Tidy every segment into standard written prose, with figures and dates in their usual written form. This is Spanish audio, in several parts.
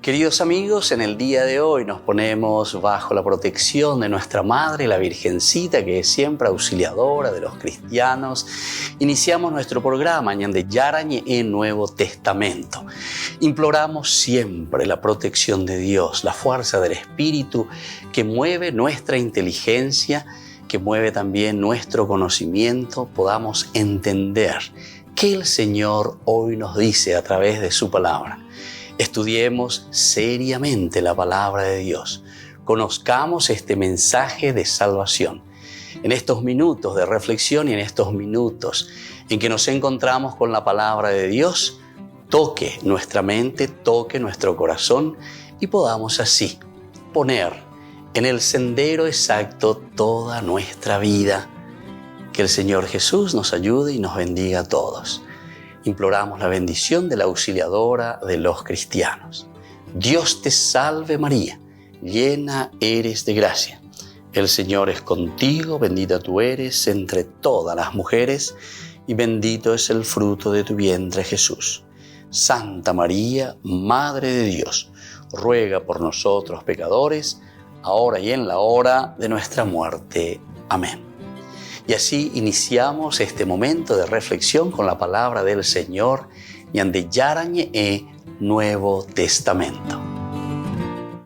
Queridos amigos, en el día de hoy nos ponemos bajo la protección de nuestra Madre, la Virgencita, que es siempre auxiliadora de los cristianos. Iniciamos nuestro programa Ñande Yarañe en Nuevo Testamento. Imploramos siempre la protección de Dios, la fuerza del Espíritu que mueve nuestra inteligencia, que mueve también nuestro conocimiento, podamos entender qué el Señor hoy nos dice a través de su palabra. Estudiemos seriamente la palabra de Dios. Conozcamos este mensaje de salvación. En estos minutos de reflexión y en estos minutos en que nos encontramos con la palabra de Dios, toque nuestra mente, toque nuestro corazón y podamos así poner en el sendero exacto toda nuestra vida. Que el Señor Jesús nos ayude y nos bendiga a todos. Imploramos la bendición de la auxiliadora de los cristianos. Dios te salve María, llena eres de gracia. El Señor es contigo, bendita tú eres entre todas las mujeres y bendito es el fruto de tu vientre Jesús. Santa María, Madre de Dios, ruega por nosotros pecadores, ahora y en la hora de nuestra muerte. Amén. Y así iniciamos este momento de reflexión con la palabra del Señor, Ñande Yarañe Nuevo Testamento.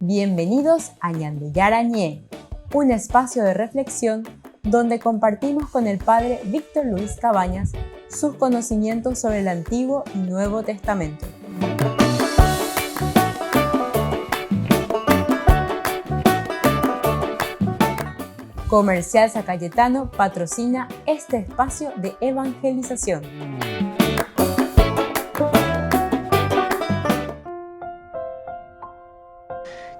Bienvenidos a Ñande Yarañe, un espacio de reflexión donde compartimos con el Padre Víctor Luis Cabañas sus conocimientos sobre el Antiguo y Nuevo Testamento. Comercial San Cayetano patrocina este espacio de evangelización.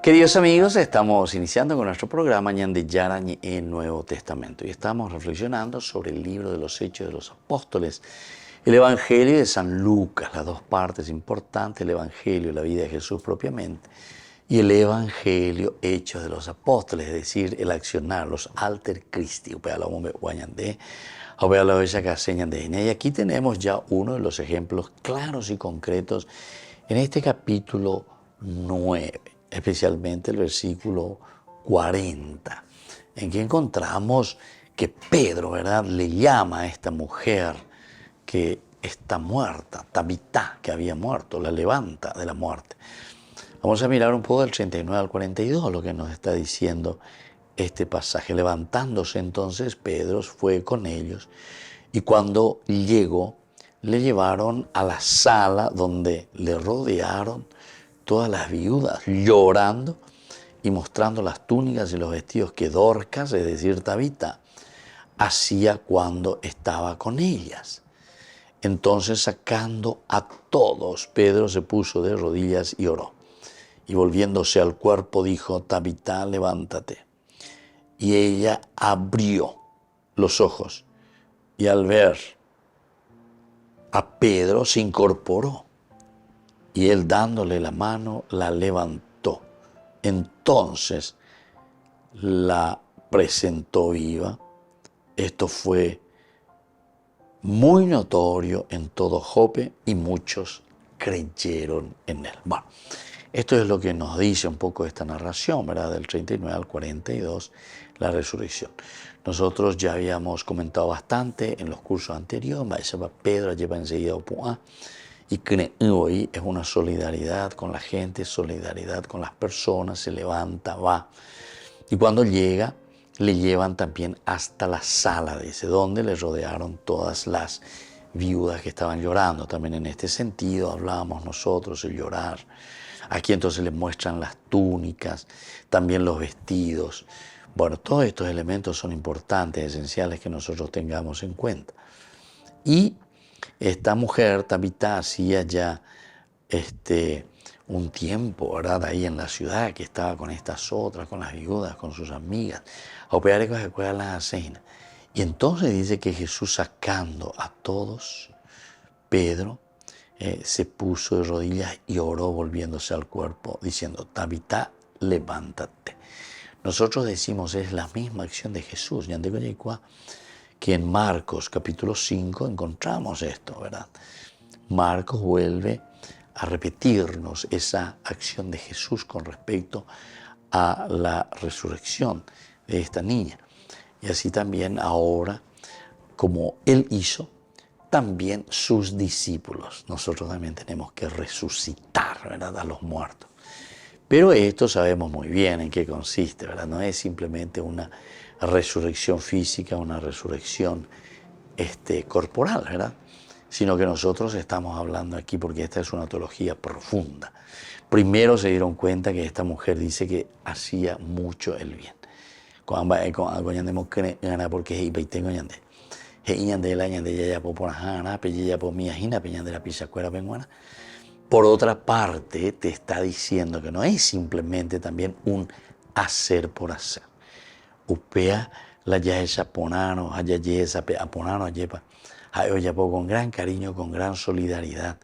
Queridos amigos, estamos iniciando con nuestro programa Ñande Yarañe en Nuevo Testamento y estamos reflexionando sobre el libro de los Hechos de los Apóstoles, el Evangelio de San Lucas, las dos partes importantes, el Evangelio, la vida de Jesús propiamente, y el Evangelio, Hechos de los Apóstoles, es decir, el accionar, los alter Christi. Y aquí tenemos ya uno de los ejemplos claros y concretos en este capítulo 9, especialmente el versículo 40, en que encontramos que Pedro, ¿verdad?, le llama a esta mujer que está muerta, Tabitá, que había muerto, la levanta de la muerte. Vamos a mirar un poco del 39 al 42, lo que nos está diciendo este pasaje. Levantándose entonces, Pedro fue con ellos y cuando llegó, le llevaron a la sala donde le rodearon todas las viudas, llorando y mostrando las túnicas y los vestidos que Dorcas, es decir, Tabita, hacía cuando estaba con ellas. Entonces, sacando a todos, Pedro se puso de rodillas y oró. Y volviéndose al cuerpo dijo, Tabitá, levántate. Y ella abrió los ojos y al ver a Pedro se incorporó. Y él dándole la mano la levantó. Entonces la presentó viva. Esto fue muy notorio en todo Jope y muchos creyeron en él. Bueno, esto es lo que nos dice un poco esta narración, ¿verdad? Del 39 al 42, la resurrección. Nosotros ya habíamos comentado bastante en los cursos anteriores, Pedro lleva enseguida y hoy es una solidaridad con la gente, solidaridad con las personas, se levanta, va. Y cuando llega, le llevan también hasta la sala, dice, donde le rodearon todas las viudas que estaban llorando. También en este sentido hablábamos nosotros, el llorar. Aquí entonces les muestran las túnicas, también los vestidos. Bueno, todos estos elementos son importantes, esenciales que nosotros tengamos en cuenta. Y esta mujer, Tabitá, hacía ya un tiempo, ¿verdad?, ahí en la ciudad, que estaba con estas otras, con las viudas, con sus amigas, y entonces dice que Jesús, sacando a todos, Pedro, se puso de rodillas y oró volviéndose al cuerpo, diciendo, Tabitá, levántate. Nosotros decimos, es la misma acción de Jesús, que en Marcos capítulo 5 encontramos esto, ¿verdad? Marcos vuelve a repetirnos esa acción de Jesús con respecto a la resurrección de esta niña. Y así también ahora, como Él hizo, también sus discípulos. Nosotros también tenemos que resucitar, ¿verdad?, a los muertos. Pero esto sabemos muy bien en qué consiste, ¿verdad? No es simplemente una resurrección física, una resurrección corporal, ¿verdad? Sino que nosotros estamos hablando aquí, porque esta es una teología profunda. Primero se dieron cuenta que esta mujer dice que hacía mucho el bien. Porque por otra parte, te está diciendo que no es simplemente también un hacer por hacer. Upea la yaya ponano, hayayesa, aponano, ayepa, hayoyapo con gran cariño, con gran solidaridad.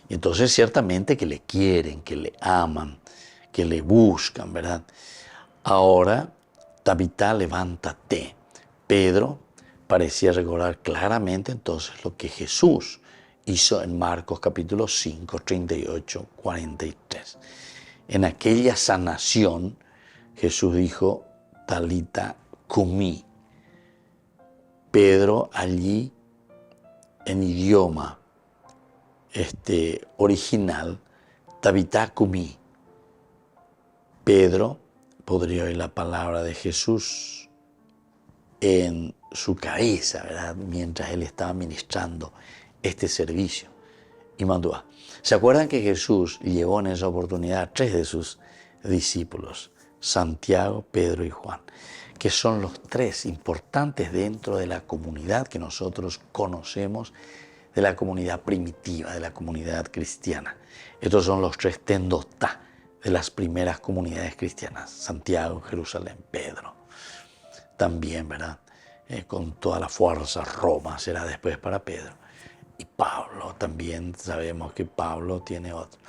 Y entonces ciertamente que le quieren, que le aman, que le buscan, ¿verdad? Ahora, Tabitá, levántate. Pedro parecía recordar claramente entonces lo que Jesús hizo en Marcos capítulo 5, 38, 43. En aquella sanación, Jesús dijo, Talita cumi. Pedro allí, en idioma original, Tabitá cumi. Pedro podría oír la palabra de Jesús en su cabeza, ¿verdad?, mientras él estaba ministrando este servicio. Y mandó. ¿Se acuerdan que Jesús llevó en esa oportunidad a 3 de sus discípulos, Santiago, Pedro y Juan, que son los 3 importantes dentro de la comunidad que nosotros conocemos, de la comunidad primitiva, de la comunidad cristiana? Estos son los 3 tendotá de las primeras comunidades cristianas: Santiago, Jerusalén, Pedro. También, ¿verdad?, con toda la fuerza, Roma será después para Pedro. Y Pablo, también sabemos que Pablo tiene otro.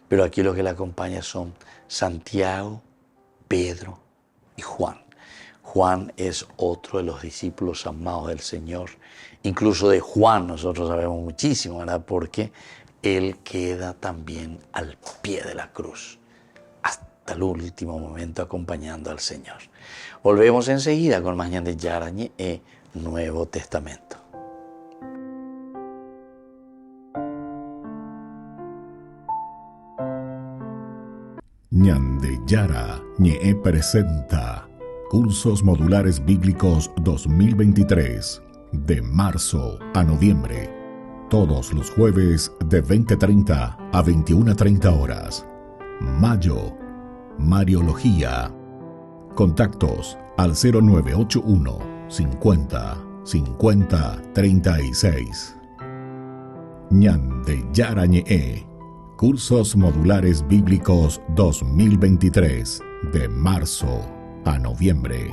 Pero aquí lo que le acompaña son Santiago, Pedro y Juan. Juan es otro de los discípulos amados del Señor. Incluso de Juan nosotros sabemos muchísimo, ¿verdad?, porque él queda también al pie de la cruz, hasta el último momento acompañando al Señor. Volvemos enseguida con más de Yarañe e Nuevo Testamento. Ñande Yara Ñe presenta Cursos Modulares Bíblicos 2023, de marzo a noviembre. Todos los jueves de 20:30 a 21:30 horas. Mayo, Mariología. Contactos al 0981 50 50 36. Ñande Yara Ñe. Cursos Modulares Bíblicos 2023, de marzo a noviembre.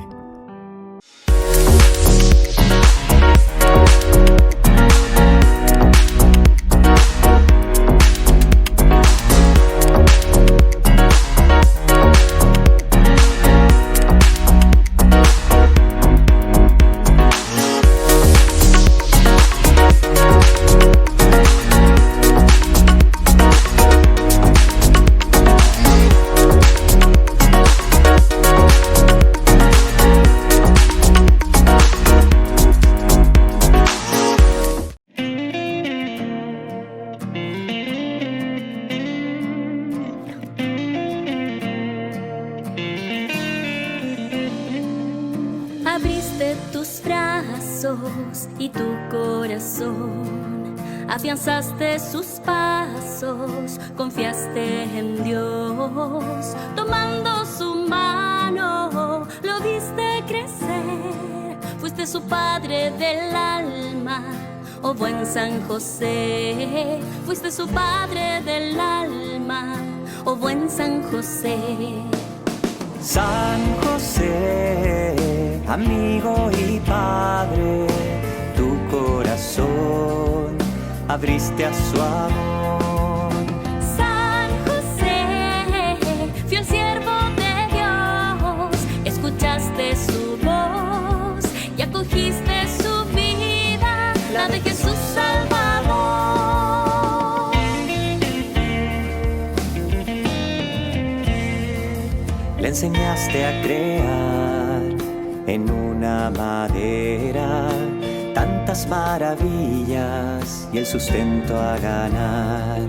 Abriste tus brazos y tu corazón, afianzaste sus pasos, confiaste en Dios, tomando su mano, lo viste crecer, fuiste su padre del alma, oh buen San José, fuiste su padre del alma, oh buen San José. San José, amigo y padre, tu corazón abriste a su amor. San José, fiel siervo de Dios, escuchaste su voz y acogiste su vida, la de Jesús Salvador. enseñaste a crear en una madera tantas maravillas y el sustento a ganar.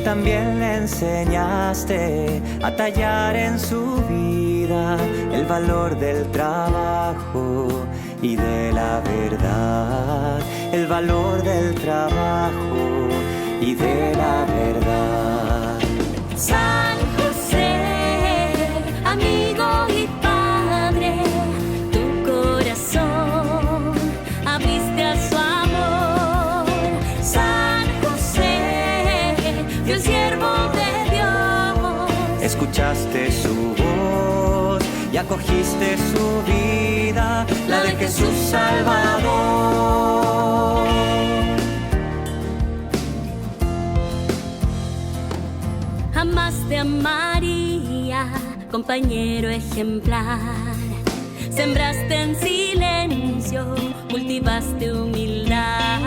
También le enseñaste a tallar en su vida el valor del trabajo y de la verdad, el valor del trabajo y de la verdad. San José, amigo y padre, tu corazón abriste a su amor. San José, fiel siervo de Dios, escuchaste su voz y acogiste su vida, la de Jesús Salvador. Amaste a María, compañero ejemplar. Sembraste en silencio, cultivaste humildad.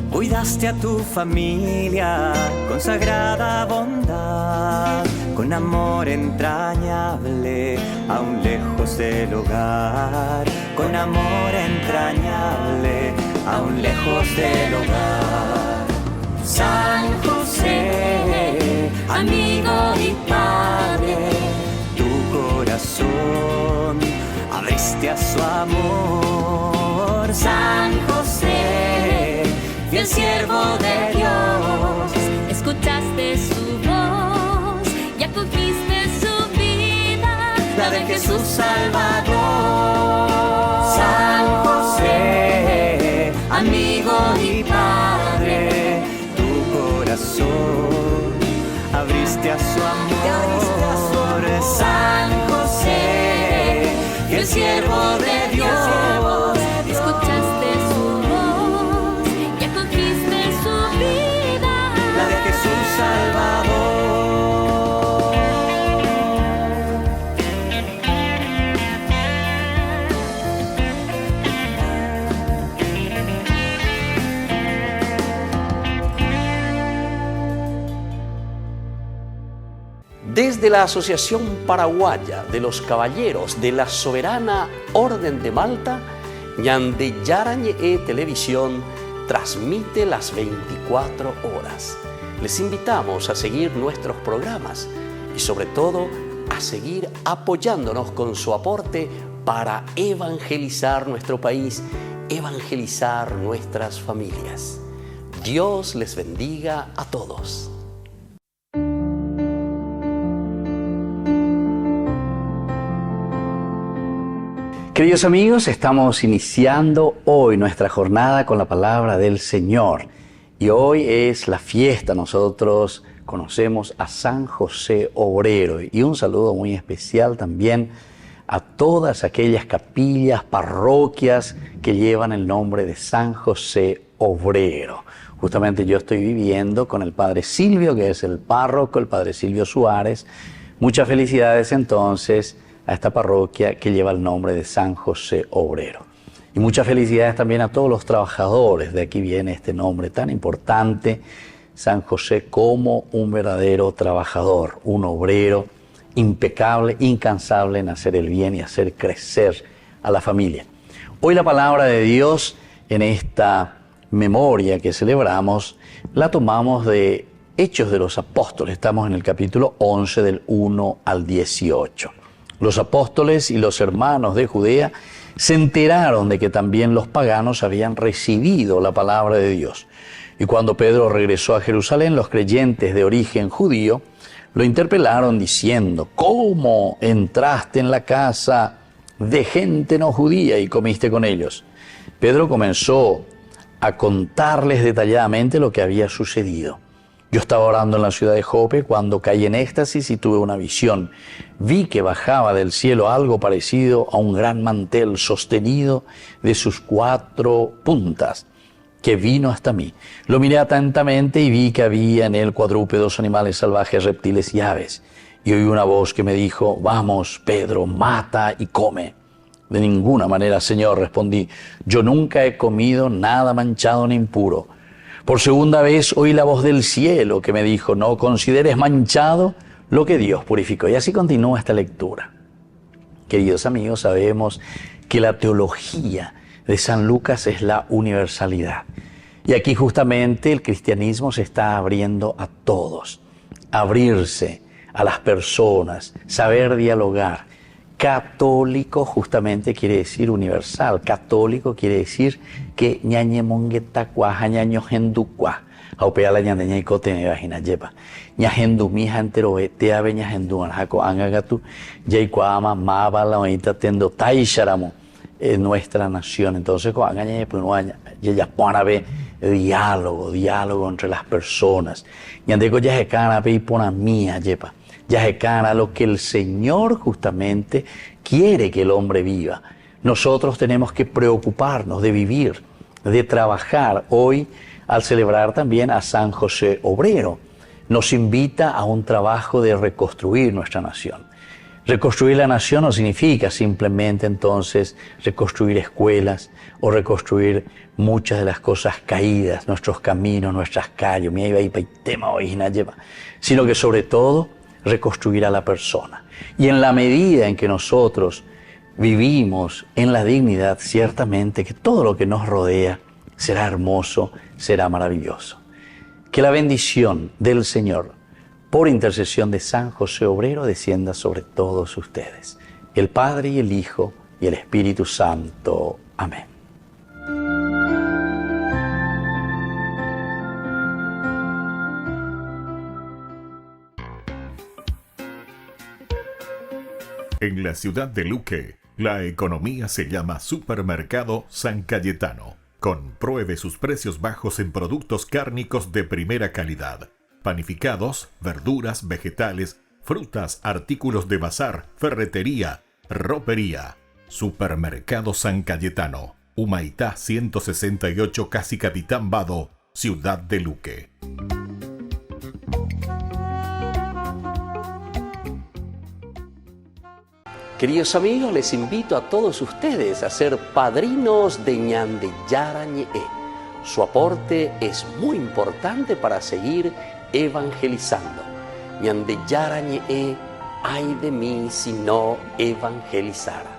Cuidaste a tu familia con sagrada bondad, con amor entrañable, aún lejos del hogar. Con amor entrañable, aún lejos del hogar. San José, amigo y padre, tu corazón abriste a su amor. San José, fiel siervo de Dios, Escuchaste su voz y acogiste su vida, la de Jesús Salvador. San José, amigo y padre, tu corazón abriste a su amor. San José, fiel siervo de Dios, escuchaste su voz y acogiste su vida, la de Jesús Salvador. Desde la Asociación Paraguaya de los Caballeros de la Soberana Orden de Malta, Ñandeyara Ñe'e Televisión transmite las 24 horas. Les invitamos a seguir nuestros programas y sobre todo a seguir apoyándonos con su aporte para evangelizar nuestro país, evangelizar nuestras familias. Dios les bendiga a todos. Queridos amigos, estamos iniciando hoy nuestra jornada con la palabra del Señor. Y hoy es la fiesta, nosotros conocemos a San José Obrero. Y un saludo muy especial también a todas aquellas capillas, parroquias que llevan el nombre de San José Obrero. Justamente yo estoy viviendo con el Padre Silvio, que es el párroco, el Padre Silvio Suárez. Muchas felicidades entonces a esta parroquia que lleva el nombre de San José Obrero. Y muchas felicidades también a todos los trabajadores, de aquí viene este nombre tan importante, San José como un verdadero trabajador, un obrero impecable, incansable en hacer el bien y hacer crecer a la familia. Hoy la palabra de Dios en esta memoria que celebramos la tomamos de Hechos de los Apóstoles, estamos en el capítulo 11 del 1 al 18. Los apóstoles y los hermanos de Judea se enteraron de que también los paganos habían recibido la palabra de Dios. Y cuando Pedro regresó a Jerusalén, los creyentes de origen judío lo interpelaron diciendo: ¿cómo entraste en la casa de gente no judía y comiste con ellos? Pedro comenzó a contarles detalladamente lo que había sucedido. Yo estaba orando en la ciudad de Jope cuando caí en éxtasis y tuve una visión. Vi que bajaba del cielo algo parecido a un gran mantel sostenido de sus 4 puntas, que vino hasta mí. Lo miré atentamente y vi que había en él cuadrúpedos, animales salvajes, reptiles y aves. Y oí una voz que me dijo: vamos, Pedro, mata y come. De ninguna manera, Señor, respondí. Yo nunca he comido nada manchado ni impuro. Por segunda vez oí la voz del cielo que me dijo: no consideres manchado lo que Dios purificó. Y así continúa esta lectura. Queridos amigos, sabemos que la teología de San Lucas es la universalidad. Y aquí justamente el cristianismo se está abriendo a todos. Abrirse a las personas, saber dialogar. Católico justamente quiere decir universal. Católico quiere decir que ñañe monguetacua, ñaño gendukua. Aupea la ñandeña y cote me vagina lleva. Ñajendu mija entero te ave ñajendu anjaco angagatu. Yaikuama mabala oita tendo taisharamo en nuestra nación. Entonces, con angaña pues no ya pone a ver diálogo entre las personas. Ñandeco ya se cana pe y pona mía lleva. Ya se cana lo que el Señor justamente quiere que el hombre viva. Nosotros tenemos que preocuparnos de vivir, de trabajar. Hoy, al celebrar también a San José Obrero, nos invita a un trabajo de reconstruir nuestra nación. Reconstruir la nación no significa simplemente entonces reconstruir escuelas o reconstruir muchas de las cosas caídas, nuestros caminos, nuestras calles, sino que sobre todo reconstruir a la persona. Y en la medida en que nosotros vivimos en la dignidad, ciertamente que todo lo que nos rodea será hermoso, será maravilloso. Que la bendición del Señor, por intercesión de San José Obrero, descienda sobre todos ustedes. El Padre y el Hijo y el Espíritu Santo. Amén. En la ciudad de Luque, la economía se llama Supermercado San Cayetano. Compruebe sus precios bajos en productos cárnicos de primera calidad. Panificados, verduras, vegetales, frutas, artículos de bazar, ferretería, ropería. Supermercado San Cayetano, Humaitá 168, Casi Capitán Vado, ciudad de Luque. Queridos amigos, les invito a todos ustedes a ser padrinos de Ñandeyara Ñe'e. Su aporte es muy importante para seguir evangelizando. Ñandeyara Ñe'e, ay de mí si no evangelizara.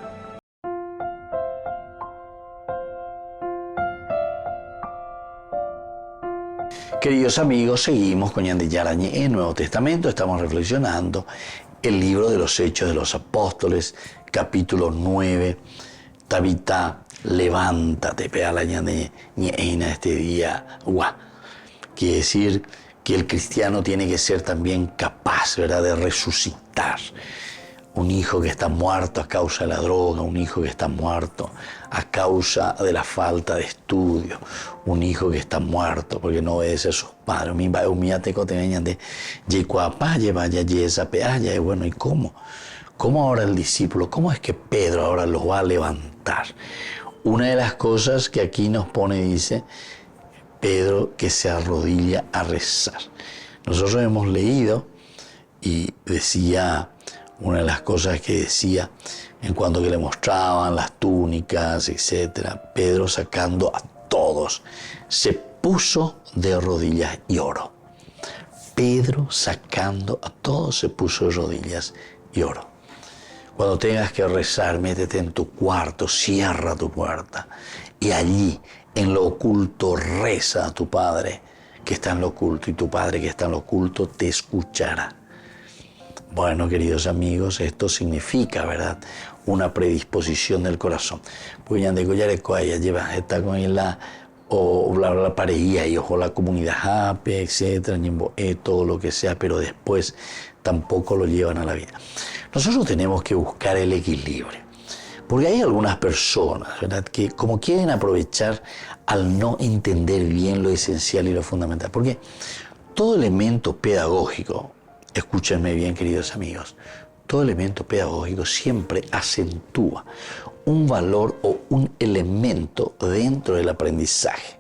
Queridos amigos, seguimos con Ñandeyara Ñe'e, Nuevo Testamento. Estamos reflexionando el libro de los Hechos de los Apóstoles, capítulo 9. Tabita, levántate, pega la Ñandeyara en este día. Quiere decir que el cristiano tiene que ser también capaz, ¿verdad?, de resucitar. Un hijo que está muerto a causa de la droga, un hijo que está muerto a causa de la falta de estudio, un hijo que está muerto porque no obedece a sus padres. Bueno, ¿y cómo? ¿Cómo ahora el discípulo? ¿Cómo es que Pedro ahora los va a levantar? Una de las cosas que aquí nos pone, dice Pedro, que se arrodilla a rezar. Nosotros hemos leído y decía, una de las cosas que decía en cuanto que le mostraban las túnicas, etcétera, Pedro sacando a todos, se puso de rodillas y oró. Pedro sacando a todos se puso de rodillas y oró. Cuando tengas que rezar, métete en tu cuarto, cierra tu puerta y allí, en lo oculto, reza a tu Padre que está en lo oculto, y tu Padre que está en lo oculto te escuchará. Bueno, queridos amigos, esto significa, ¿verdad?, una predisposición del corazón. Pues ya de Goyarecoaya lleva esta con la o la pareja y ojo la comunidad hape, etcétera, todo lo que sea, pero después tampoco lo llevan a la vida. Nosotros tenemos que buscar el equilibrio, porque hay algunas personas, ¿verdad?, que como quieren aprovechar al no entender bien lo esencial y lo fundamental, porque todo elemento pedagógico, escúchenme bien, queridos amigos, todo elemento pedagógico siempre acentúa un valor o un elemento dentro del aprendizaje.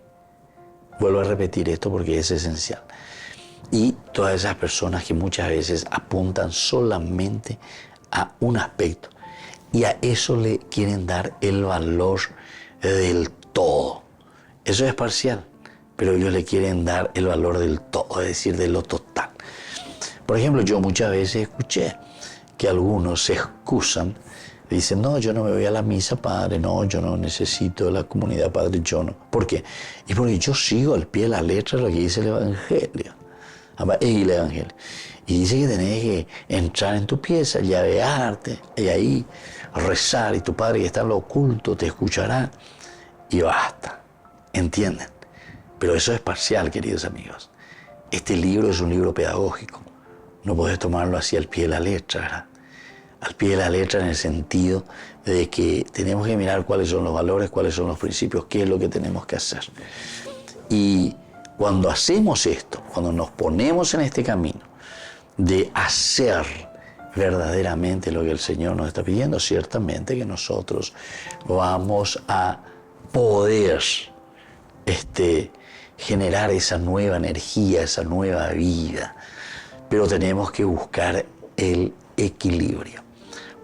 Vuelvo a repetir esto porque es esencial. Y todas esas personas que muchas veces apuntan solamente a un aspecto y a eso le quieren dar el valor del todo. Eso es parcial, pero ellos le quieren dar el valor del todo, es decir, de lo total. Por ejemplo, yo muchas veces escuché que algunos se excusan, dicen, no, yo no me voy a la misa, padre, no, yo no necesito la comunidad, padre, yo no. ¿Por qué? Y porque yo sigo al pie de la letra lo que dice el Evangelio. El Evangelio. Y dice que tenés que entrar en tu pieza, llavearte, y ahí rezar, y tu padre que está en lo oculto te escuchará, y basta. ¿Entienden? Pero eso es parcial, queridos amigos. Este libro es un libro pedagógico. No podés tomarlo así al pie de la letra, ¿verdad? Al pie de la letra en el sentido de que tenemos que mirar cuáles son los valores, cuáles son los principios, qué es lo que tenemos que hacer. Y cuando hacemos esto, cuando nos ponemos en este camino de hacer verdaderamente lo que el Señor nos está pidiendo, ciertamente que nosotros vamos a poder generar esa nueva energía, esa nueva vida. Pero tenemos que buscar el equilibrio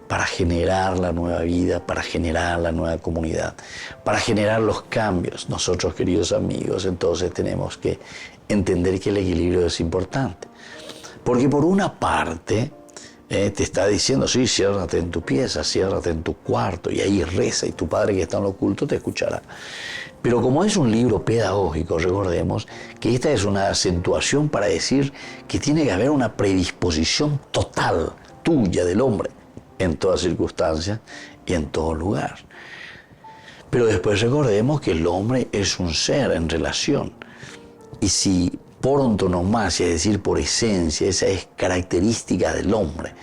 para generar la nueva vida, para generar la nueva comunidad, para generar los cambios. Nosotros, queridos amigos, entonces tenemos que entender que el equilibrio es importante. Porque por una parte, te está diciendo, sí, ciérrate en tu pieza, ciérrate en tu cuarto, y ahí reza, y tu padre que está en lo oculto te escuchará. Pero como es un libro pedagógico, recordemos que esta es una acentuación para decir que tiene que haber una predisposición total tuya del hombre en todas circunstancias y en todo lugar. Pero después recordemos que el hombre es un ser en relación. Y si por antonomasia, es decir, por esencia, esa es característica del hombre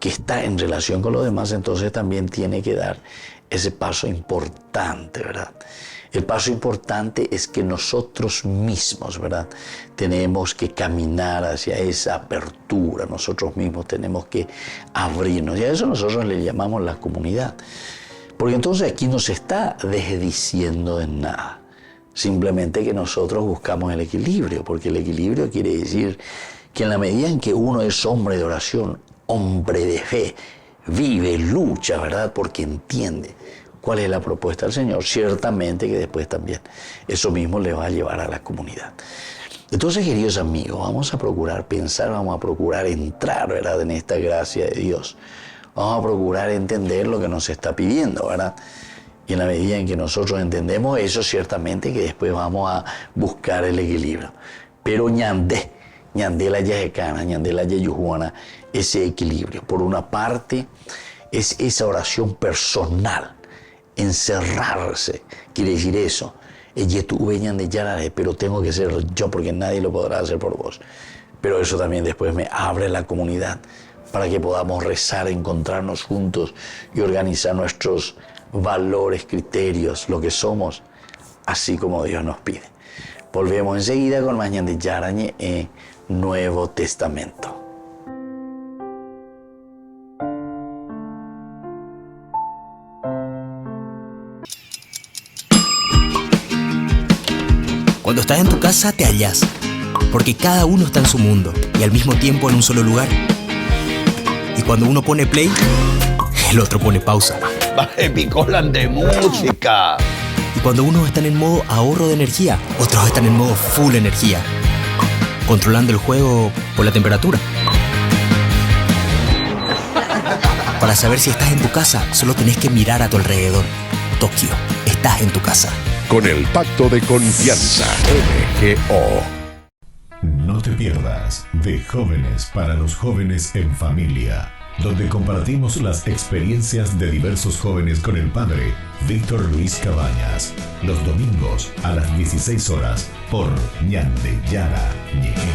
que está en relación con los demás, entonces también tiene que dar ese paso importante, ¿verdad? El paso importante es que nosotros mismos, ¿verdad?, tenemos que caminar hacia esa apertura, nosotros mismos tenemos que abrirnos, y a eso nosotros le llamamos la comunidad. Porque entonces aquí no se está desdiciendo de nada, simplemente que nosotros buscamos el equilibrio, porque el equilibrio quiere decir que en la medida en que uno es hombre de oración, hombre de fe, vive, lucha, ¿verdad?, porque entiende cuál es la propuesta del Señor, ciertamente que después también eso mismo le va a llevar a la comunidad. Entonces, queridos amigos, vamos a procurar pensar, vamos a procurar entrar, ¿verdad?, en esta gracia de Dios. Vamos a procurar entender lo que nos está pidiendo, ¿verdad? Y en la medida en que nosotros entendemos eso, ciertamente que después vamos a buscar el equilibrio. Pero ñandé la yajecana, ñandé la yayujuana, ese equilibrio. Por una parte, es esa oración personal, encerrarse, quiere decir eso. Pero tengo que ser yo porque nadie lo podrá hacer por vos. Pero eso también después me abre la comunidad para que podamos rezar, encontrarnos juntos y organizar nuestros valores, criterios, lo que somos, así como Dios nos pide. Volvemos enseguida con Mañana de Yarañe en Nuevo Testamento. Cuando estás en tu casa te hallas, porque cada uno está en su mundo y al mismo tiempo en un solo lugar. Y cuando uno pone play, el otro pone pausa. Baje picolan de música. Y cuando unos están en modo ahorro de energía, otros están en modo full energía, controlando el juego por la temperatura. Para saber si estás en tu casa, solo tenés que mirar a tu alrededor. Tokio, estás en tu casa. Con el Pacto de Confianza, MGO. No te pierdas de Jóvenes para los Jóvenes en Familia, donde compartimos las experiencias de diversos jóvenes con el padre Víctor Luis Cabañas, los domingos a las 16 horas por Ñande Yara Ñeje.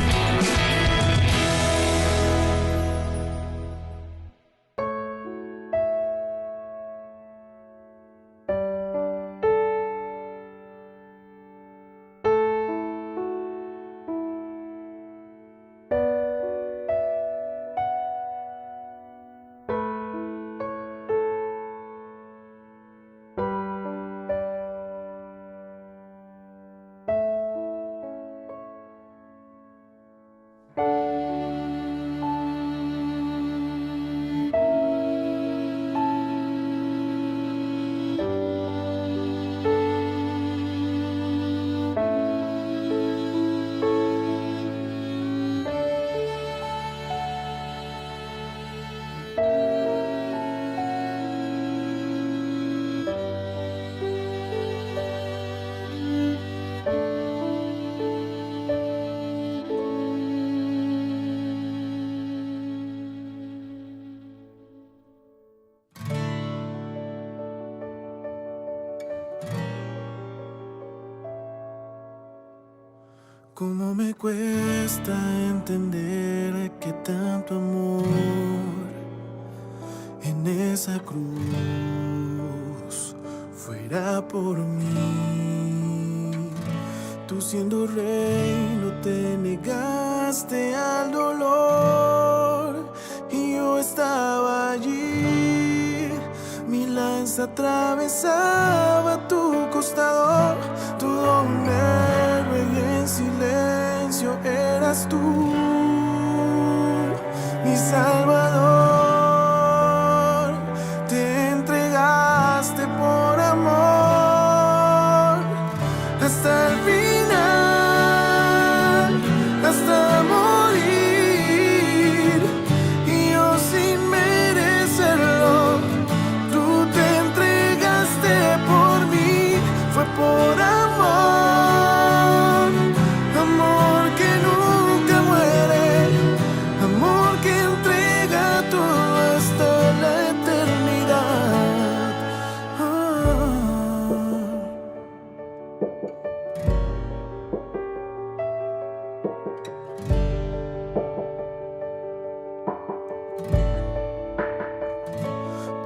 Cómo me cuesta entender que tanto amor en esa cruz fuera por mí. Tú siendo rey no te negaste al dolor y yo estaba allí. Mi lanza atravesaba tu costado, todo un héroe y en silencio eras tú, mi Salvador. Te entregaste por amor hasta el final, hasta morir, y yo sin merecerlo. Tú te entregaste por mí, fue por amor, amor que nunca muere, amor que entrega todo hasta la eternidad.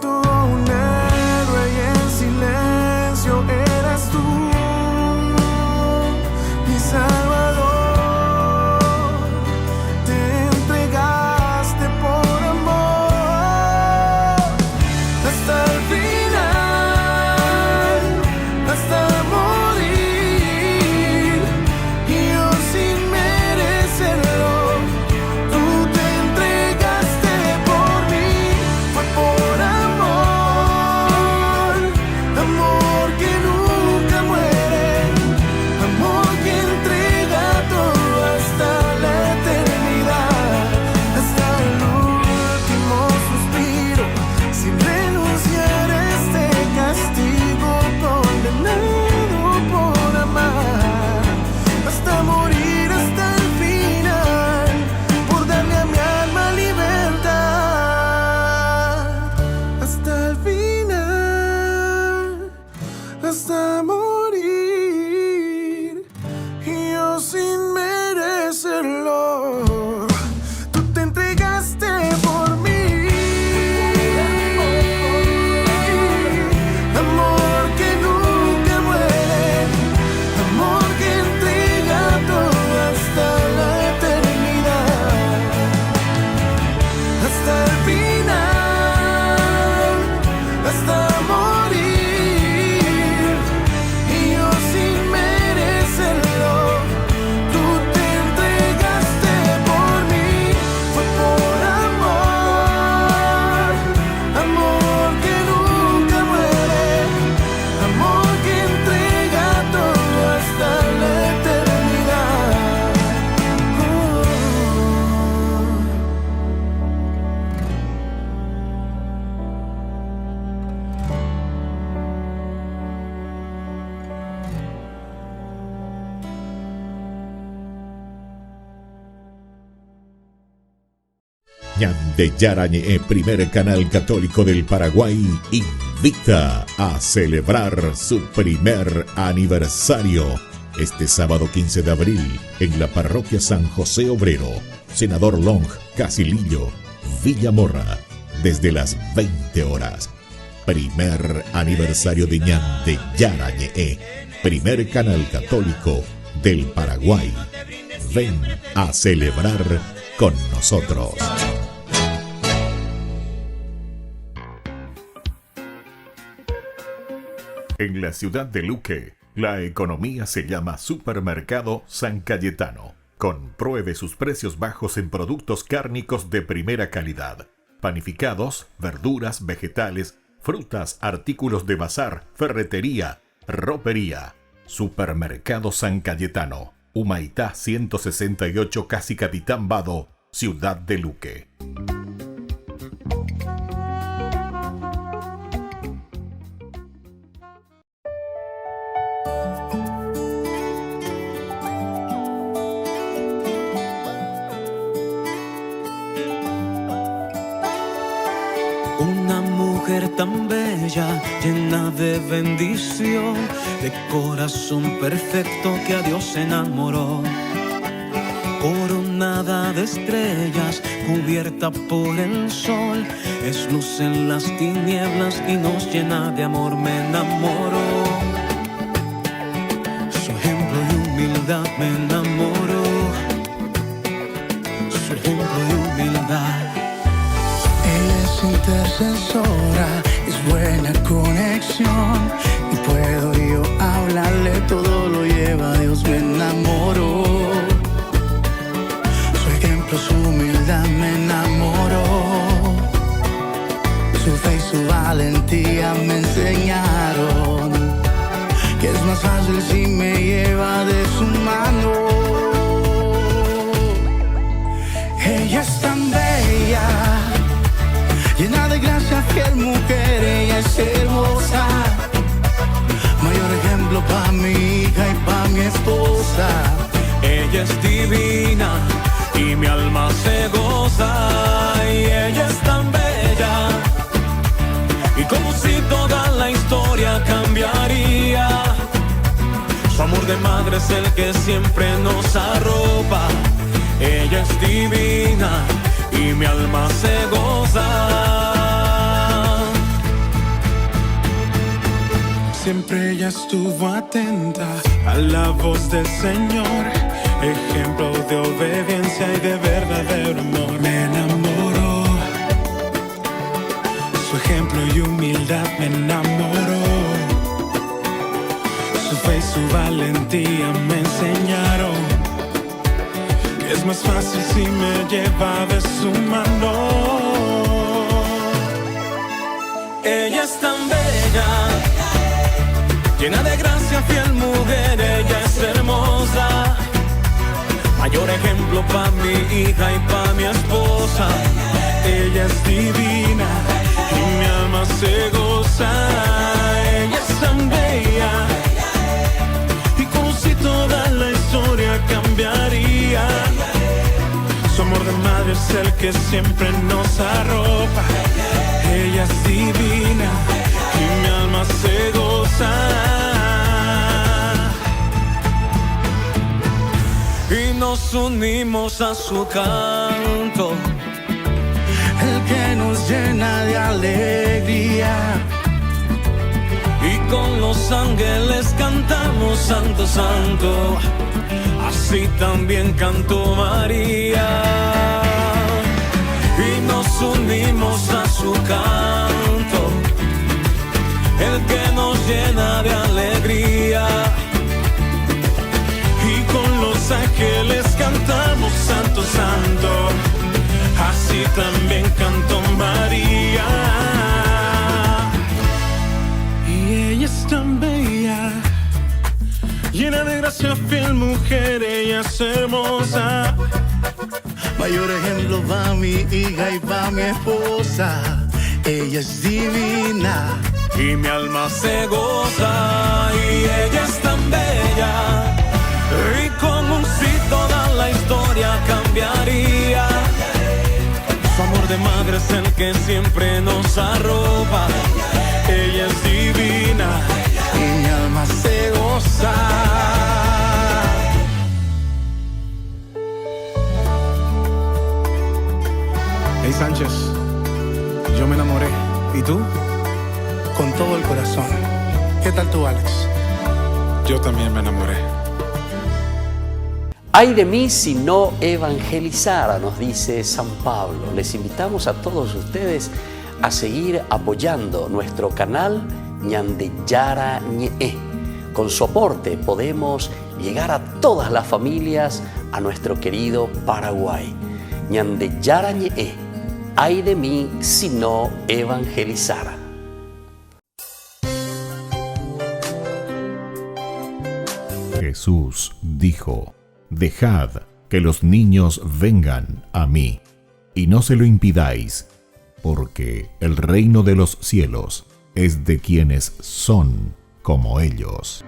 Todo un héroe y en silencio eras tú, mi Salvador. Te entregaste por amor hasta el final, hasta morir, y yo sin merecerlo. Tú te entregaste por mí, fue por amor, amor que nunca muere, amor que entrega todo hasta la eternidad, hasta el último suspiro, sin renunciar a este castigo, condenado por amar, hasta morir, hasta el final, por darle a mi alma libertad, hasta el final, hasta morir, y yo sin merecerlo. Tú te entregaste por mí, amor que nunca muere, amor que entrega todo hasta la eternidad, hasta el final, hasta morir, y yo sin merecerlo. Tú te entregaste por mí, fue por amor, amor que nunca muere, amor que entrega todo hasta la eternidad. Ñande Yarañe, primer canal católico del Paraguay, invita a celebrar su primer aniversario este sábado 15 de abril en la parroquia San José Obrero, Senador Long, Casilillo, Villa Morra, desde las 20 horas. Primer aniversario de Ñande Yarañe, primer canal católico del Paraguay. Ven a celebrar con nosotros. En la ciudad de Luque, la economía se llama Supermercado San Cayetano. Compruebe sus precios bajos en productos cárnicos de primera calidad. Panificados, verduras, vegetales, frutas, artículos de bazar, ferretería, ropería. Supermercado San Cayetano. Humaitá 168, Casi Capitán Vado, ciudad de Luque. Una mujer tan bella, llena de bendición, de corazón perfecto que a Dios enamoró. coronada de estrellas, cubierta por el sol. Es luz en las tinieblas y nos llena de amor. Me enamoro. Su ejemplo de humildad me enamoro. Su ejemplo de humildad. Ella es intercesora, es buena conexión. Y puedo yo hablarle, todo lo lleva a Dios. Me enamoro. Su ejemplo, su humildad me enamoro. Su fe y su valentía me enseñaron que es más fácil si me lleva de su mano. Ella es tan bella, llena de gracia, fiel mujer, ella es hermosa. Mayor ejemplo pa' mi hija y pa' mi esposa. Ella es divina y mi alma se goza. Y ella es tan bella, y como si toda la historia cambiaría. Su amor de madre es el que siempre nos arropa. Ella es divina y mi alma se goza. Siempre ella estuvo atenta a la voz del Señor, ejemplo de obediencia y de verdadero amor. Me enamoró. Su ejemplo y humildad me enamoró. Su fe y su valentía me enseñaron que es más fácil si me lleva de su mano. Ella es tan bella, llena de gracia, fiel mujer, ella es hermosa. Mayor ejemplo pa' mi hija y pa' mi esposa. Ella es divina y mi alma se goza. Ella es tan bella, y como si toda la historia cambiaría. Su amor de madre es el que siempre nos arropa. Ella es divina y mi alma se goza. Y nos unimos a su canto, el que nos llena de alegría. Y con los ángeles cantamos Santo, Santo. Así también cantó María. Y nos unimos a su canto, el que nos llena de alegría. Y con los ángeles cantamos Santo, Santo. Así también cantó María. Y ella es tan bella, llena de gracia, fiel mujer, ella es hermosa. Mayor ejemplo pa' mi hija y pa' mi esposa. Ella es divina y mi alma se goza. Y ella es tan bella, y como si toda la historia cambiaría. Su amor de madre es el que siempre nos arropa. Ella es divina y mi alma se goza. Hey Sánchez, yo me enamoré. ¿Y tú? Con todo el corazón. ¿Qué tal tú, Alex? Yo también me enamoré. Ay de mí si no evangelizara, nos dice San Pablo. Les invitamos a todos ustedes a seguir apoyando nuestro canal Ñande Yarañe. Con su aporte podemos llegar a todas las familias a nuestro querido Paraguay. Ñande Yarañe. Ay de mí si no evangelizara. Jesús dijo: Dejad que los niños vengan a mí, y no se lo impidáis, porque el reino de los cielos es de quienes son como ellos.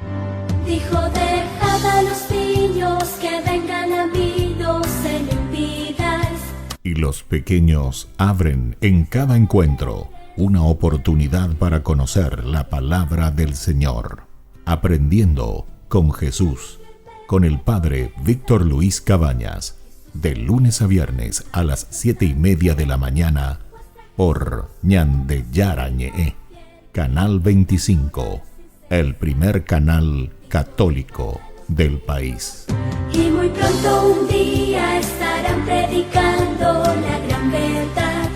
Dijo, dejad a los niños que vengan a mí, no se lo impidáis. Y los pequeños abren en cada encuentro una oportunidad para conocer la palabra del Señor, aprendiendo con Jesús, con el Padre Víctor Luis Cabañas, de lunes a viernes a las 7:30 de la mañana por Ñande Yarañe, Canal 25, el primer canal católico del país. Y muy pronto un día estarán predicando la gran verdad.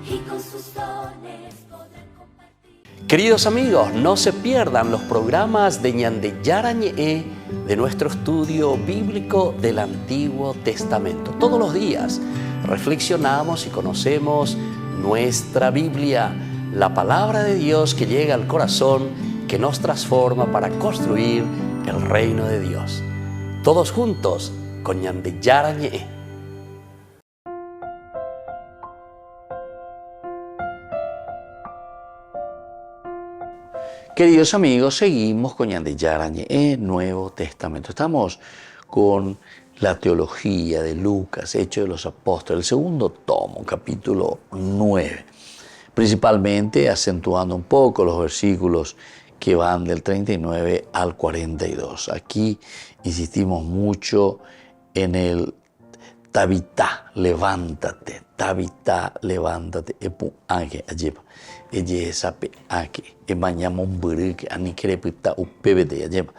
Y con sus dones podrán compartir. Queridos amigos, no se pierdan los programas de Ñande Yarañe de nuestro estudio bíblico del Antiguo Testamento. Todos los días reflexionamos y conocemos nuestra Biblia, la palabra de Dios que llega al corazón, que nos transforma para construir el reino de Dios. Todos juntos con Ñande Yarañe. Queridos amigos, seguimos con Ñande Yarañe, Nuevo Testamento. Estamos con la teología de Lucas, Hechos de los Apóstoles, el segundo tomo, capítulo 9. Principalmente acentuando un poco los versículos que van del 39 al 42. Aquí insistimos mucho en el Tabitá, levántate, Tabitá, levántate, epu age ayepa, eye sape ake, emañama un buruk, anikirepita upebete ayepa,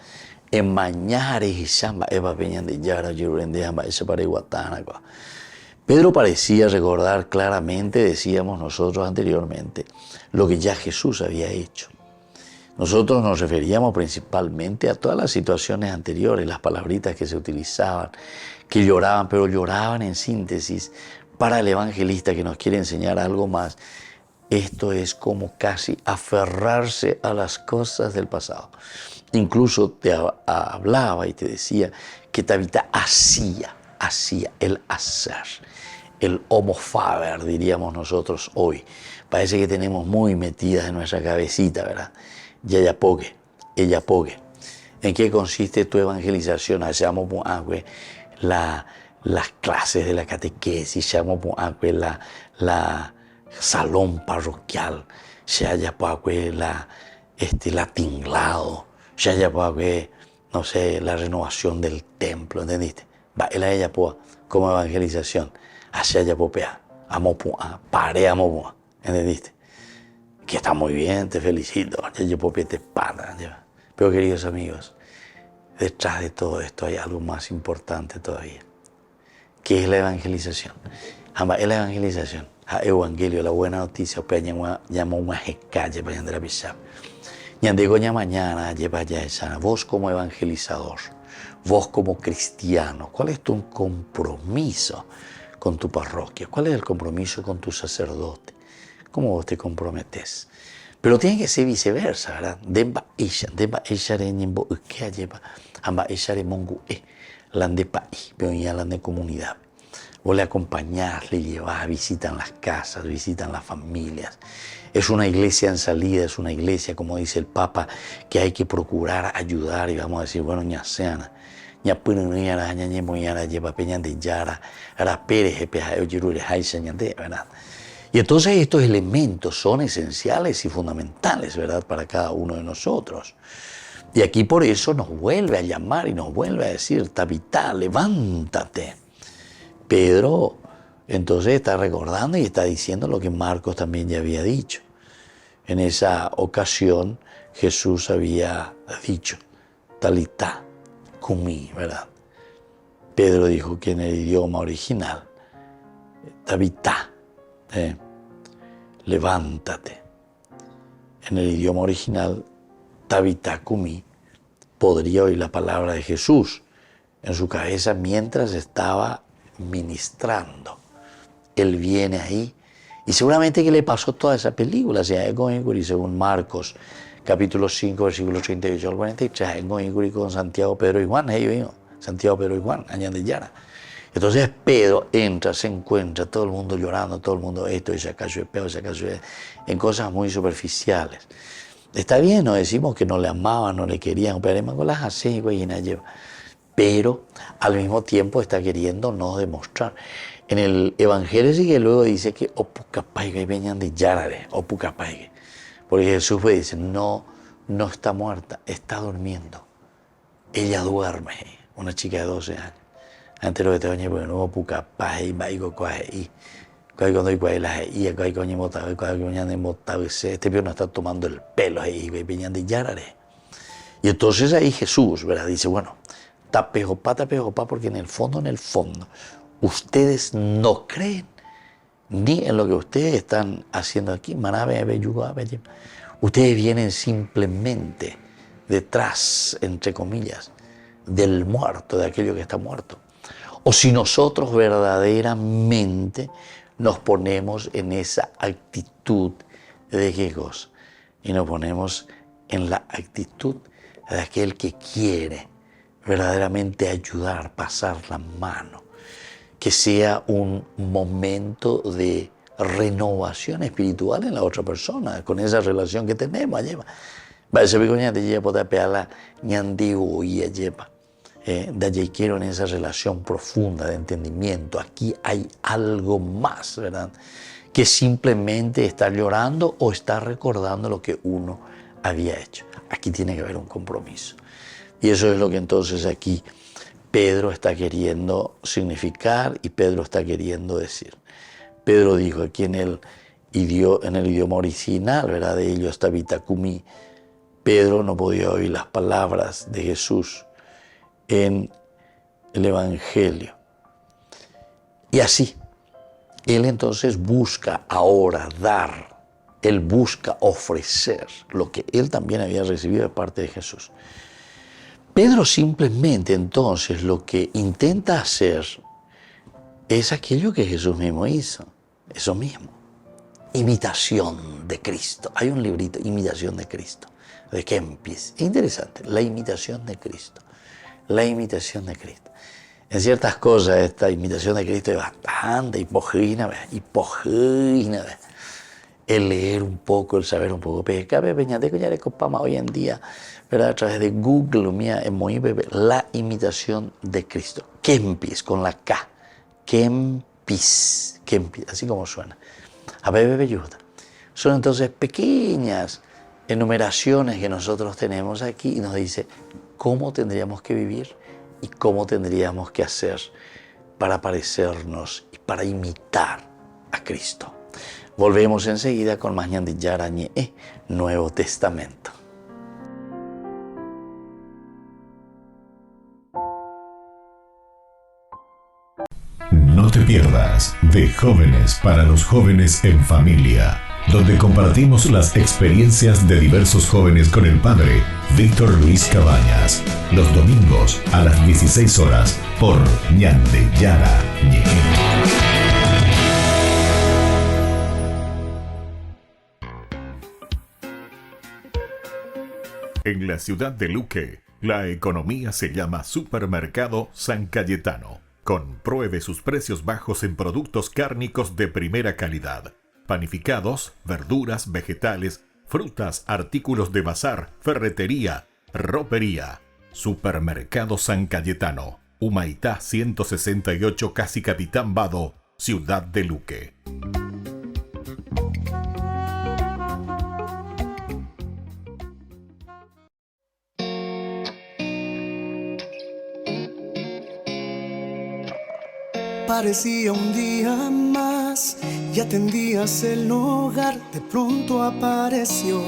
emañare hishamba, eva peñan de yara, yurende hamba, ese pare guatana. Pedro parecía recordar claramente, decíamos nosotros anteriormente, lo que ya Jesús había hecho. Nosotros nos referíamos principalmente a todas las situaciones anteriores, las palabritas que se utilizaban, que lloraban, pero lloraban en síntesis para el evangelista que nos quiere enseñar algo más. Esto es como casi aferrarse a las cosas del pasado. Incluso te hablaba y te decía que Tabitá hacía el hacer, el homo faber, diríamos nosotros hoy. Parece que tenemos muy metidas en nuestra cabecita, ¿verdad? ella pogue. ¿En qué consiste tu evangelización? Hacemos las clases de la catequesis, la salón parroquial, la tinglado, no sé, la renovación del templo, ¿entendiste? Va, ella como evangelización, hacia ella popea, ¿entendiste? Que está muy bien, te felicito, pero queridos amigos, detrás de todo esto hay algo más importante todavía, que es la evangelización. Es la evangelización, el evangelio, la buena noticia, llama una calle para andar a pisar. Mañana, vos como evangelizador, vos como cristiano, ¿cuál es tu compromiso con tu parroquia? ¿Cuál es el compromiso con tu sacerdote? ¿Cómo vos te comprometes? Pero tiene que ser viceversa, ¿verdad? Comunidad. Vos le acompañás, le llevás, visitan las casas, visitan las familias. Es una iglesia en salida, es una iglesia, como dice el Papa, que hay que procurar ayudar y vamos a decir, bueno, ñaseana. ¿Verdad? Y entonces estos elementos son esenciales y fundamentales, ¿verdad?, para cada uno de nosotros. Y aquí por eso nos vuelve a llamar y nos vuelve a decir, Tabitá, levántate. Pedro entonces está recordando y está diciendo lo que Marcos también ya había dicho. En esa ocasión Jesús había dicho, Talitá, cumí, ¿verdad? Pedro dijo que en el idioma original, Tabitá, levántate. En el idioma original, Tabitá cumí, podría oír la palabra de Jesús en su cabeza mientras estaba ministrando. Él viene ahí y seguramente que le pasó toda esa película, según Marcos, capítulo 5, versículos 38 al 43, con Santiago, Pedro y Juan, Santiago, Pedro y Juan, añade Yara. Entonces Pedro entra, se encuentra, todo el mundo llorando, todo el mundo esto, ese acaso es peor, ese acaso es, en cosas muy superficiales. Está bien, no decimos que no le amaban, no le querían, pero al mismo tiempo está queriendo no demostrar. En el Evangelio sí que luego dice que porque Jesús dice, no está muerta, está durmiendo. Ella duerme, una chica de 12 años. Antes lo que te oye, porque no puca paje y baigo coaje y cuando hay cuaje y hay coño motado y cuando hay motado este pío no está tomando el pelo ahí y piñan de yarare. Y entonces ahí Jesús, ¿verdad? Dice, bueno, tapejopá, porque en el fondo, ustedes no creen ni en lo que ustedes están haciendo aquí. Ustedes vienen simplemente detrás, entre comillas, del muerto, de aquello que está muerto. O si nosotros verdaderamente nos ponemos en esa actitud de qué cosa, y nos ponemos en la actitud de aquel que quiere verdaderamente ayudar, pasar la mano, que sea un momento de renovación espiritual en la otra persona, con esa relación que tenemos. De allí quiero en esa relación profunda de entendimiento. Aquí hay algo más, ¿verdad? Que simplemente estar llorando o estar recordando lo que uno había hecho. Aquí tiene que haber un compromiso. Y eso es lo que entonces aquí Pedro está queriendo significar y Pedro está queriendo decir. Pedro dijo aquí en el idioma original, ¿verdad? De ellos está Vitacumi. Pedro no podía oír las palabras de Jesús en el Evangelio. Y así, él entonces busca ahora dar, él busca ofrecer lo que él también había recibido de parte de Jesús. Pedro simplemente entonces lo que intenta hacer es aquello que Jesús mismo hizo, eso mismo, imitación de Cristo. Hay un librito, Imitación de Cristo, de Kempis. Es interesante, la imitación de Cristo. La imitación de Cristo. En ciertas cosas esta imitación de Cristo es bastante hipócrita, el leer un poco, el saber un poco. Pero cabe peñate que ya le copamos hoy en día, ¿verdad? A través de Google, mía, es muy bebé. La imitación de Cristo. Kempis, con la K. Kempis, así como suena. A bebé yuta. Son entonces pequeñas enumeraciones que nosotros tenemos aquí y nos dice cómo tendríamos que vivir y cómo tendríamos que hacer para parecernos y para imitar a Cristo. Volvemos enseguida con más Ñan de Yarañe, Nuevo Testamento. No te pierdas de Jóvenes para los Jóvenes en Familia, donde compartimos las experiencias de diversos jóvenes con el padre Víctor Luis Cabañas, los domingos a las 16 horas por Ñan de Yarañe. En la ciudad de Luque, la economía se llama Supermercado San Cayetano. Compruebe sus precios bajos en productos cárnicos de primera calidad. Panificados, verduras, vegetales, frutas, artículos de bazar, ferretería, ropería. Supermercado San Cayetano, Humaitá 168, Casi Capitán Vado, Ciudad de Luque. Parecía un día más y atendías el hogar. De pronto apareció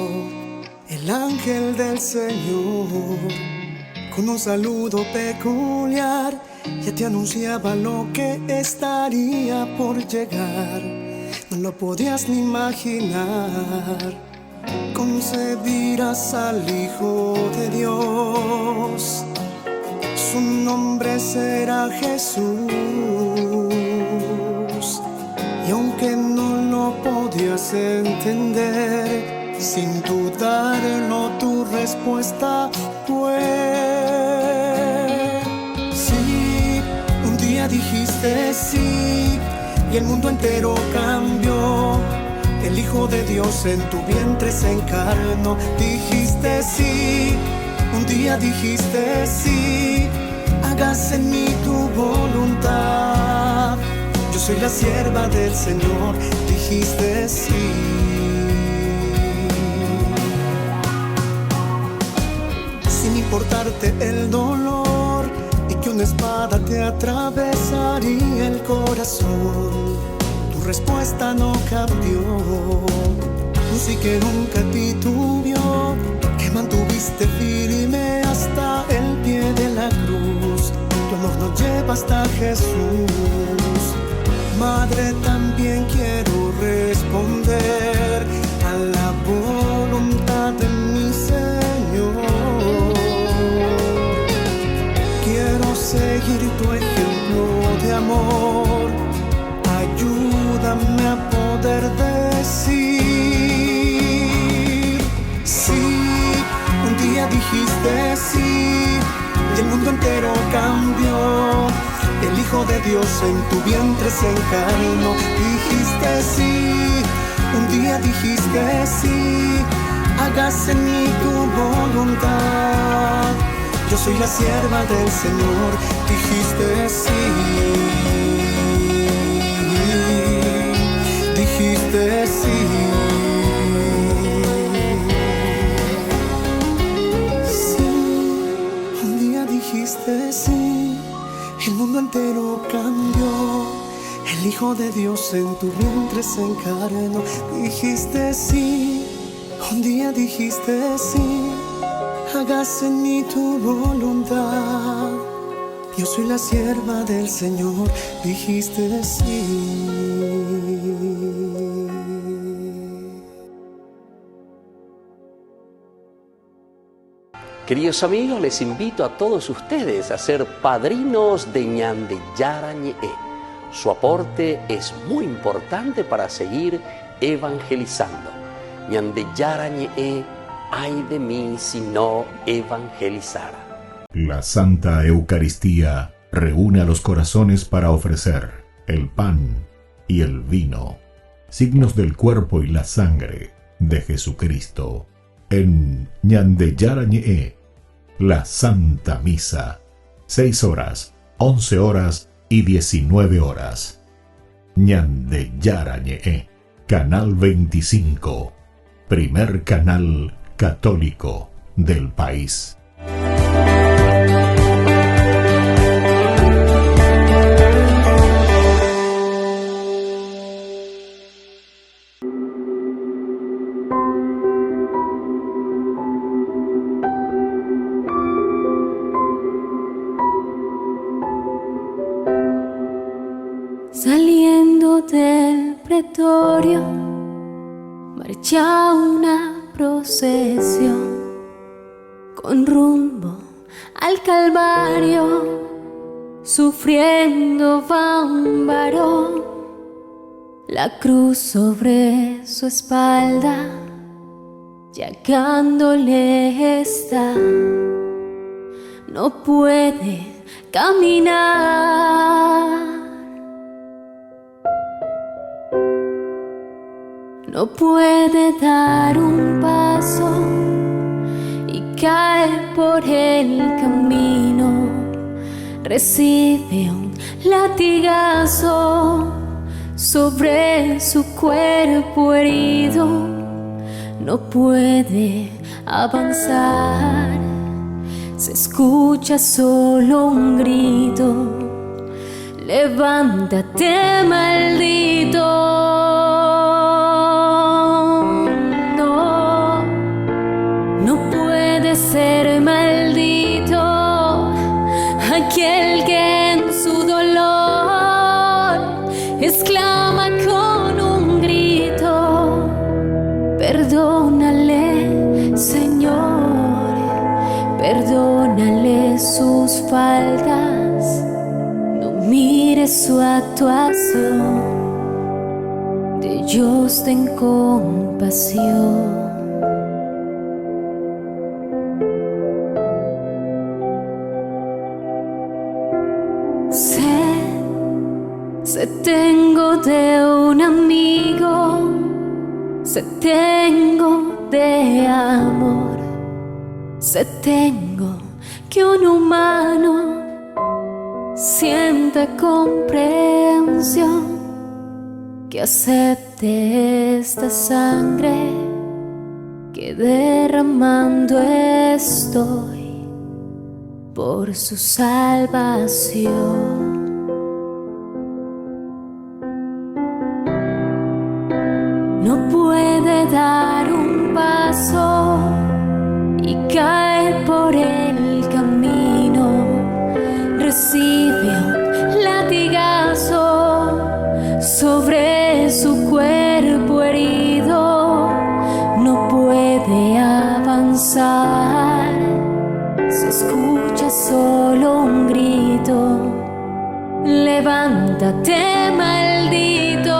el ángel del Señor con un saludo peculiar. Ya te anunciaba lo que estaría por llegar. No lo podías ni imaginar. Concebirás al Hijo de Dios. Su nombre será Jesús. Y aunque no lo podías entender, sin dudarlo tu respuesta fue sí. Un día dijiste sí y el mundo entero cambió. El Hijo de Dios en tu vientre se encarnó. Dijiste sí, un día dijiste sí. Hágase en mí tu voluntad. Yo soy la sierva del Señor, dijiste sí. Sin importarte el dolor y una espada te atravesaría el corazón. Tu respuesta no cambió, sí que nunca titubeó, que mantuviste firme hasta el pie de la cruz. Tu amor nos lleva hasta Jesús. Madre, también quiero responder a la voluntad de mi Señor. Quiero seguir tu ejemplo de amor. Ayúdame a poder decir sí. Un día dijiste sí y el mundo entero cambió. El Hijo de Dios en tu vientre se encarnó. Dijiste sí, un día dijiste sí, hágase en mí tu voluntad. Yo soy la sierva del Señor. Dijiste sí, dijiste sí. Sí, un día dijiste sí. El mundo entero cambió. El Hijo de Dios en tu vientre se encarnó. Dijiste sí, un día dijiste sí, hágase en mí tu voluntad. Yo soy la sierva del Señor. Dijiste sí. Queridos amigos, les invito a todos ustedes a ser padrinos de Ñande Yarañe. Su aporte es muy importante para seguir evangelizando. Ñande Yarañe, ay de mí si no evangelizara. La Santa Eucaristía reúne a los corazones para ofrecer el pan y el vino, signos del cuerpo y la sangre de Jesucristo. En Ñande Yarañe, la Santa Misa, 6 horas, 11 horas y 19 horas. Ñande Yarañe, Canal 25, primer canal católico del país. Saliendo del pretorio, marcha una procesión con rumbo al Calvario. Sufriendo va un varón, la cruz sobre su espalda, llagándole está. No puede caminar, no puede dar un paso y cae por el camino. Recibe un latigazo sobre su cuerpo herido. No puede avanzar, se escucha solo un grito: levántate, maldito. Ser maldito aquel que en su dolor exclama con un grito: perdónale, Señor, perdónale sus faltas, no mires su actuación, de Dios ten compasión. Sé tengo de un amigo, sé tengo de amor, sé tengo que un humano sienta comprensión, que acepte esta sangre que derramando estoy por su salvación. No puede dar un paso y cae por el camino. Recibe un latigazo sobre su cuerpo herido. No puede avanzar. Se escucha solo un grito: levántate, maldito.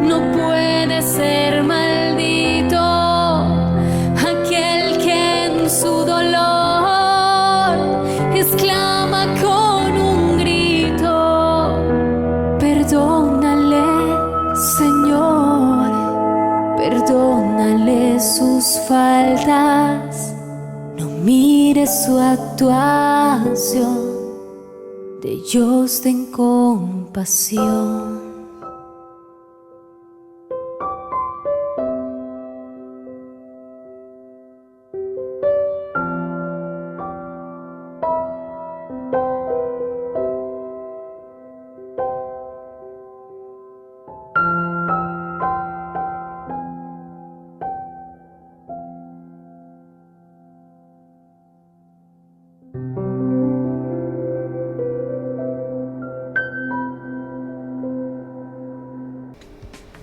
No puede ser maldito aquel que en su dolor exclama con un grito: perdónale, Señor, perdónale sus faltas. No mire su actuación, de ellos ten compasión.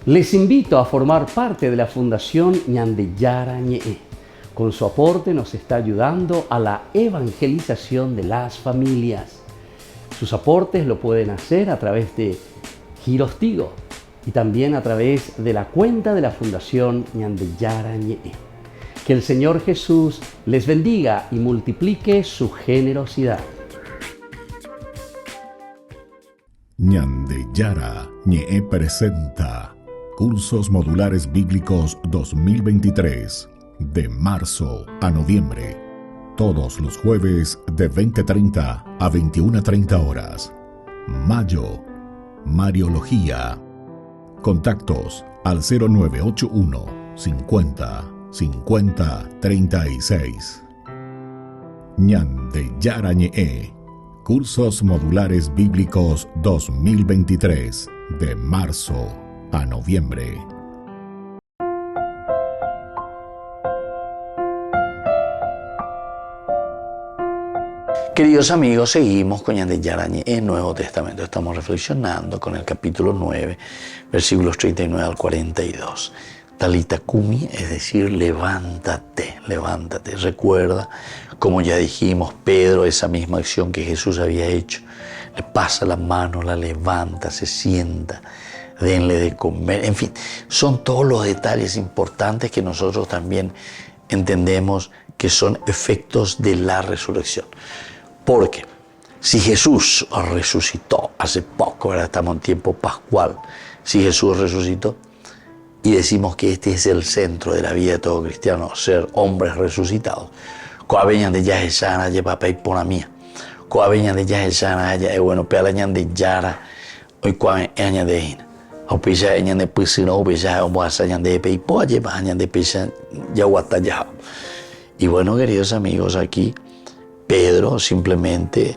Les invito a formar parte de la Fundación Ñande Yarañe. Con su aporte nos está ayudando a la evangelización de las familias. Sus aportes lo pueden hacer a través de Giros Tigo y también a través de la cuenta de la Fundación Ñande Yarañe. Que el Señor Jesús les bendiga y multiplique su generosidad. Ñande Yarañe presenta Cursos Modulares Bíblicos 2023, de marzo a noviembre. Todos los jueves de 20:30 a 21:30 horas. Mayo, Mariología. Contactos al 0981 50 50 36. Ñande Yarañe. Cursos Modulares Bíblicos 2023, de marzo a noviembre. Queridos amigos, seguimos con Ñande Yarañe en Nuevo Testamento. Estamos reflexionando con el capítulo 9, versículos 39 al 42. Talita Kumi, es decir, levántate, levántate. Recuerda, como ya dijimos, Pedro, esa misma acción que Jesús había hecho. Le pasa la mano, la levanta, se sienta, denle de comer. En fin, son todos los detalles importantes que nosotros también entendemos que son efectos de la resurrección. Porque si Jesús resucitó hace poco, ¿verdad? Estamos en tiempo pascual, si Jesús resucitó, y decimos que este es el centro de la vida de todo cristiano, ser hombres resucitados. Coabeñan de Yaje Sana, lleva peipona mía. Coabeñan de Yaje Sana, bueno, pealañan de Yara, hoy coabeñan de Hina. O pisa eñan de Pisino, o pisa o añan de peipo, lleva añan de pisa yaguatayao. Y bueno, queridos amigos, aquí Pedro simplemente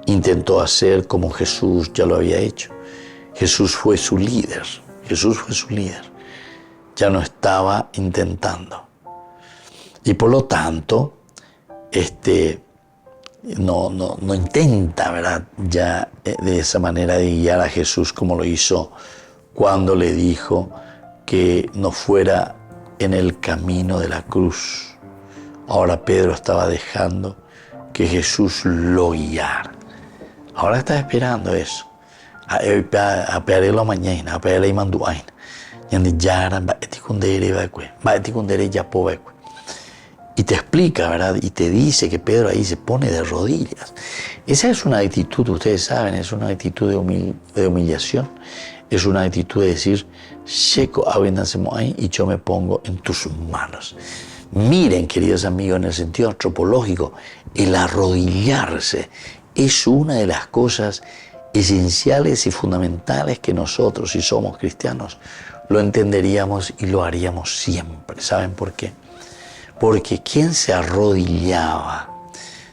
intentó hacer como Jesús ya lo había hecho. Jesús fue su líder. Jesús fue su líder. Ya no estaba intentando. Y por lo tanto, no intenta, ¿verdad? Ya de esa manera de guiar a Jesús como lo hizo cuando le dijo que no fuera en el camino de la cruz. Ahora Pedro estaba dejando que Jesús lo guiara. Ahora está esperando eso. A pedirlo mañana, a pedirle manduain. Y te explica, ¿verdad? Y te dice que Pedro ahí se pone de rodillas. Esa es una actitud, ustedes saben, es una actitud de humillación. Es una actitud de decir, Sheko, ahí y yo me pongo en tus manos. Miren, queridos amigos, en el sentido antropológico, el arrodillarse es una de las cosas esenciales y fundamentales que nosotros, si somos cristianos, lo entenderíamos y lo haríamos siempre. ¿Saben por qué? Porque ¿quién se arrodillaba?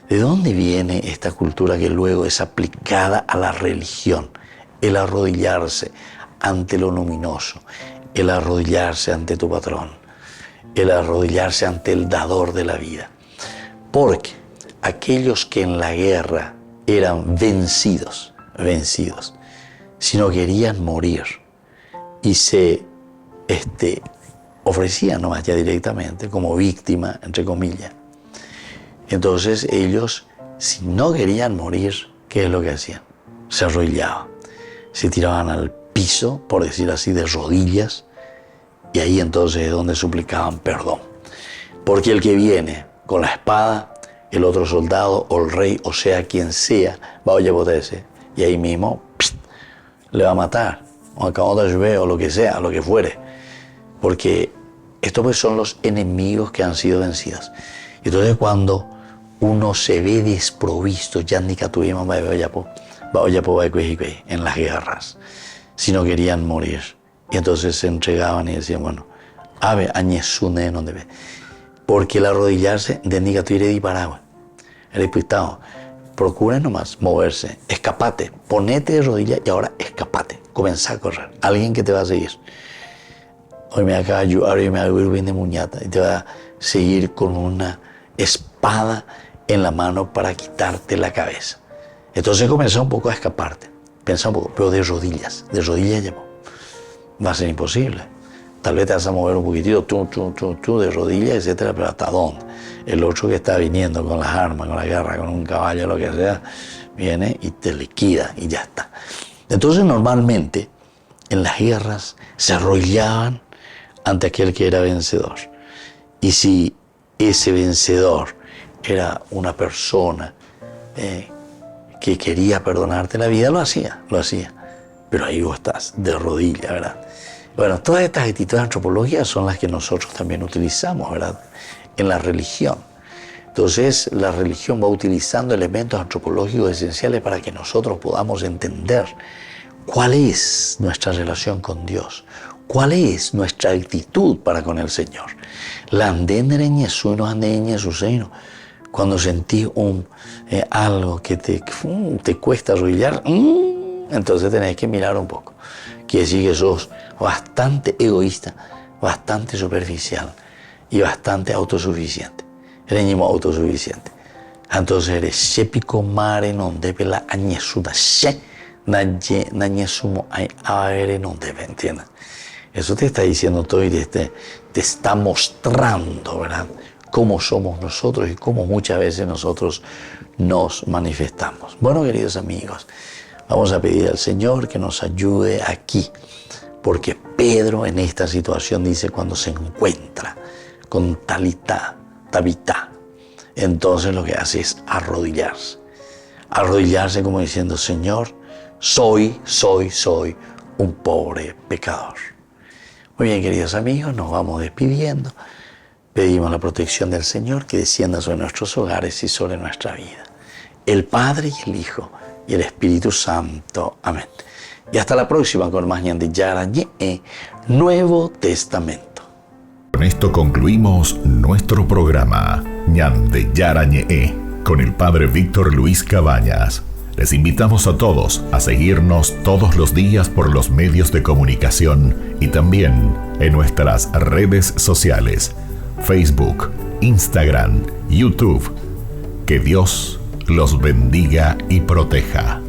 ¿De dónde viene esta cultura que luego es aplicada a la religión? El arrodillarse ante lo luminoso, el arrodillarse ante tu patrón, el arrodillarse ante el dador de la vida. Porque aquellos que en la guerra eran vencidos, si no querían morir y se ofrecían nomás ya directamente como víctima, entre comillas. Entonces ellos, si no querían morir, ¿qué es lo que hacían? Se arrodillaban, se tiraban al piso, por decir así, de rodillas, y ahí entonces es donde suplicaban perdón. Porque el que viene con la espada, el otro soldado o el rey, o sea quien sea, va a oyepoterse, y ahí mismo le va a matar, o acabamos de llover, o lo que sea, lo que fuere. Porque estos pues son los enemigos que han sido vencidos. Entonces cuando uno se ve desprovisto, ya ni catuvimos en las guerras, si no querían morir. Y entonces se entregaban y decían, bueno, ave añesune no debe. Porque el arrodillarse de ni catuvire di paraguas. El diputado, procura nomás moverse, escapate, ponete de rodillas y ahora escapate, comenzá a correr. Alguien que te va a seguir. Hoy me acaba de ayudar y me va a ir bien de muñata y te va a seguir con una espada en la mano para quitarte la cabeza. Entonces comenzó un poco a escaparte, pensá un poco, pero de rodillas ya va a ser imposible. Tal vez te vas a mover un poquitito, tú, de rodillas, etcétera, pero ¿hasta dónde? El otro que está viniendo con las armas, con la guerra, con un caballo, lo que sea, viene y te liquida y ya está. Entonces normalmente en las guerras se arrodillaban ante aquel que era vencedor. Y si ese vencedor era una persona que quería perdonarte la vida, lo hacía. Pero ahí vos estás, de rodillas, ¿verdad? Bueno, todas estas actitudes antropológicas son las que nosotros también utilizamos, ¿verdad? En la religión. Entonces, la religión va utilizando elementos antropológicos esenciales para que nosotros podamos entender cuál es nuestra relación con Dios, cuál es nuestra actitud para con el Señor. Cuando sentís algo que te cuesta arrodillar, entonces tenés que mirar un poco. Quiere decir que sos bastante egoísta, bastante superficial y bastante autosuficiente. Eres mismo autosuficiente. Entonces eres shepico mare non debe la añesuda she nañesumo aere non debe, ¿entiendes? Eso te está diciendo todo y te está mostrando, ¿verdad?, cómo somos nosotros y cómo muchas veces nosotros nos manifestamos. Bueno, queridos amigos, vamos a pedir al Señor que nos ayude aquí, porque Pedro en esta situación dice cuando se encuentra con Tabita, entonces lo que hace es arrodillarse como diciendo, Señor, soy un pobre pecador. Muy bien, queridos amigos, nos vamos despidiendo. Pedimos la protección del Señor que descienda sobre nuestros hogares y sobre nuestra vida. El Padre y el Hijo y el Espíritu Santo. Amén. Y hasta la próxima con más Ñande Yarañe, Nuevo Testamento. Con esto concluimos nuestro programa Ñande Yarañe con el Padre Víctor Luis Cabañas. Les invitamos a todos a seguirnos todos los días por los medios de comunicación y también en nuestras redes sociales, Facebook, Instagram, YouTube. Que Dios los bendiga y proteja.